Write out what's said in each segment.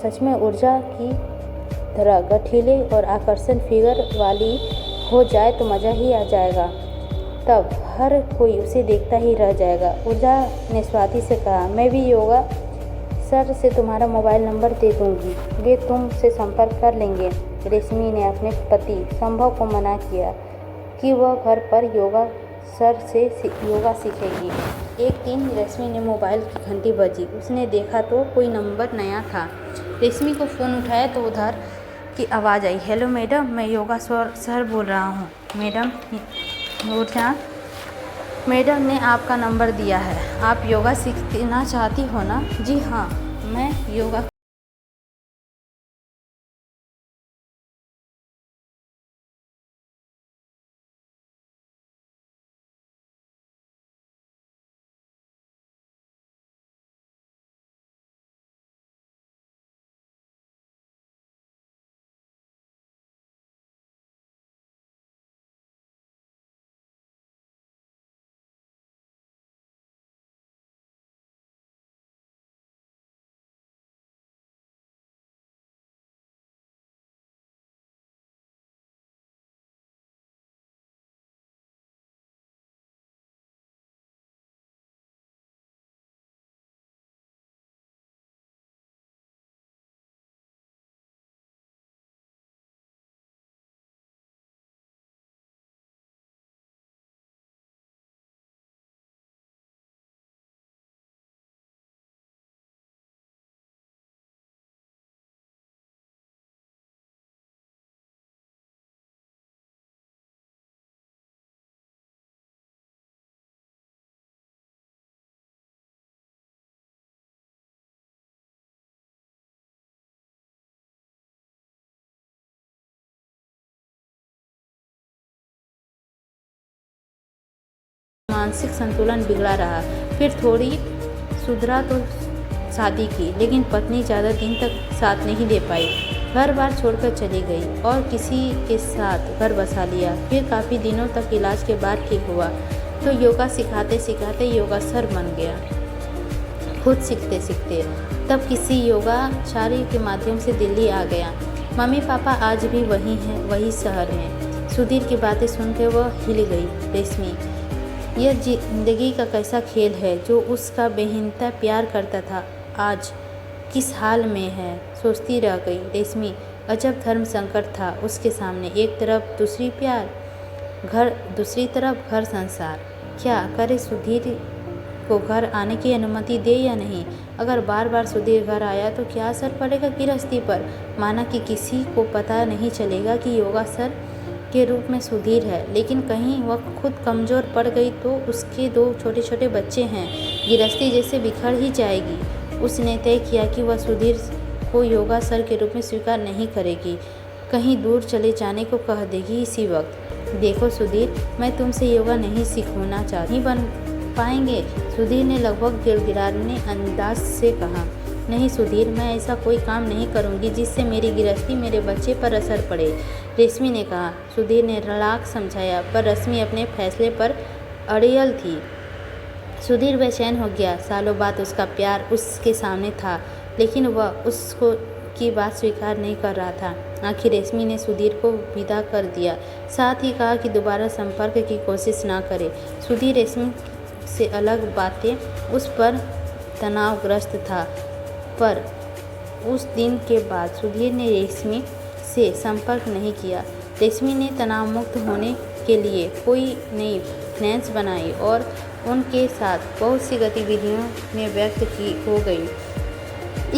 सच में ऊर्जा की तरह गठीले और आकर्षण फिगर वाली हो जाए तो मज़ा ही आ जाएगा। तब हर कोई उसे देखता ही रह जाएगा। ऊर्जा ने स्वाति से कहा, मैं भी योगा सर से तुम्हारा मोबाइल नंबर दे दूंगी, वे तुमसे संपर्क कर लेंगे। रेशमी ने अपने पति संभव को मना किया कि वह घर पर योगा सर से योगा सीखेगी। एक दिन रेशमी ने मोबाइल की घंटी बजी। उसने देखा तो कोई नंबर नया था। रेशमी को फ़ोन उठाया तो उधर की आवाज़ आई, हेलो मैडम, मैं योगा सर बोल रहा हूँ। मैडम, ऊर्जा मैडम ने आपका नंबर दिया है। आप योगा सीखना चाहती हो ना? जी हाँ, मैं योगा मानसिक संतुलन बिगड़ा रहा। फिर थोड़ी सुधरा तो शादी की, लेकिन पत्नी ज़्यादा दिन तक साथ नहीं दे पाई। घर बार छोड़कर चली गई और किसी के साथ घर बसा लिया। फिर काफ़ी दिनों तक इलाज के बाद ठीक हुआ तो योगा सिखाते सिखाते योगा सर बन गया। खुद सीखते सीखते तब किसी योगाचार्य के माध्यम से दिल्ली आ गया। मम्मी पापा आज भी वही हैं, वही शहर में। सुधीर की बातें सुनकर वह हिल गई। रेशमी, यह जिंदगी का कैसा खेल है। जो उसका बेहिंता प्यार करता था आज किस हाल में है, सोचती रह गई। रेशमी, अजब धर्म संकट था उसके सामने। एक तरफ दूसरी प्यार घर, दूसरी तरफ घर संसार। क्या करे? सुधीर को घर आने की अनुमति दे या नहीं? अगर बार बार सुधीर घर आया तो क्या असर पड़ेगा गृहस्थी पर? माना कि किसी को पता नहीं चलेगा कि योगा सर के रूप में सुधीर है, लेकिन कहीं वह खुद कमज़ोर पड़ गई तो उसके 2 छोटे छोटे बच्चे हैं, गृहस्थी जैसे बिखर ही जाएगी। उसने तय किया कि वह सुधीर को योगा सर के रूप में स्वीकार नहीं करेगी, कहीं दूर चले जाने को कह देगी इसी वक्त। देखो सुधीर, मैं तुमसे योगा नहीं सीखना चाहती, नहीं बन पाएंगे। सुधीर ने लगभग गिड़गिड़ाने अंदाज से कहा, नहीं सुधीर, मैं ऐसा कोई काम नहीं करूंगी जिससे मेरी गृहस्थी, मेरे बच्चे पर असर पड़े। रेशमी ने कहा। सुधीर ने रलाक समझाया, पर रश्मि अपने फैसले पर अड़ियल थी। सुधीर बेचैन हो गया। सालों बाद उसका प्यार उसके सामने था, लेकिन वह उसको की बात स्वीकार नहीं कर रहा था। आखिर रेशमी ने सुधीर को विदा कर दिया, साथ ही कहा कि दोबारा संपर्क की कोशिश ना करे। सुधीर रेशमी से अलग बातें उस पर तनावग्रस्त था, पर उस दिन के बाद सुधीर ने रेशमी से संपर्क नहीं किया। रेशमी ने तनावमुक्त होने के लिए कोई नई फ्रेंड्स बनाई और उनके साथ बहुत सी गतिविधियों में व्यक्त की हो गई।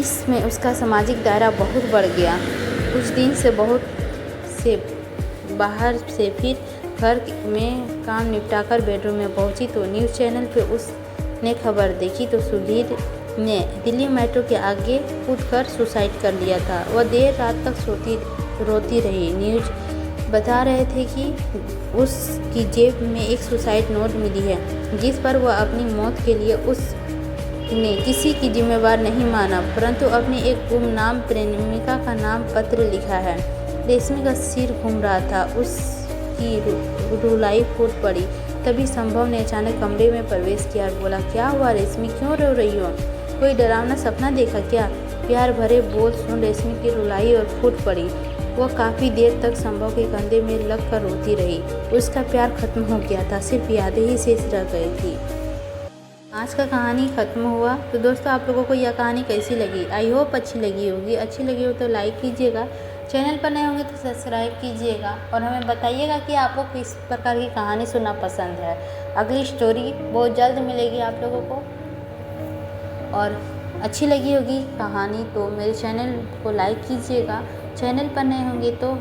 इसमें उसका सामाजिक दायरा बहुत बढ़ गया। कुछ दिन से बहुत से बाहर से फिर घर में काम निपटाकर बेडरूम में पहुंची तो न्यूज़ चैनल पे उसने खबर देखी तो सुधीर ने दिल्ली मेट्रो के आगे कूदकर सुसाइड कर लिया था। वह देर रात तक रोती रही। न्यूज़ बता रहे थे कि उसकी जेब में एक सुसाइड नोट मिली है, जिस पर वह अपनी मौत के लिए उसने किसी की जिम्मेवार नहीं माना, परंतु अपनी एक गुमनाम प्रेमिका का नाम पत्र लिखा है। रेशमी का सिर घूम रहा था, उसकी रुलाई फूट पड़ी। तभी संभव ने अचानक कमरे में प्रवेश किया और बोला, क्या हुआ रेशमी, क्यों रो रही हो? कोई डरावना सपना देखा क्या? प्यार भरे बोल सुन रेशमी की रुलाई और फूट पड़ी। वह काफ़ी देर तक संभव के कंधे में लग कर रोती रही। उसका प्यार खत्म हो गया था, सिर्फ यादें ही शेष रह गई थी। आज का कहानी ख़त्म हुआ। तो दोस्तों, आप लोगों को यह कहानी कैसी लगी? आई होप अच्छी लगी होगी। अच्छी लगी हो तो लाइक कीजिएगा, चैनल पर नए होंगे तो सब्सक्राइब कीजिएगा और हमें बताइएगा कि आपको किस प्रकार की कहानी सुनना पसंद है। अगली स्टोरी बहुत जल्द मिलेगी आप लोगों को। और अच्छी लगी होगी कहानी तो मेरे चैनल को लाइक कीजिएगा, चैनल पर नए होंगे तो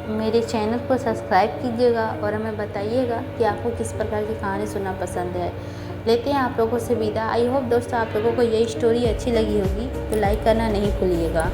मेरे चैनल को सब्सक्राइब कीजिएगा और हमें बताइएगा कि आपको किस प्रकार की कहानी सुनना पसंद है। लेते हैं आप लोगों से विदा। आई होप दोस्तों आप लोगों को ये स्टोरी अच्छी लगी होगी तो लाइक करना नहीं भूलिएगा।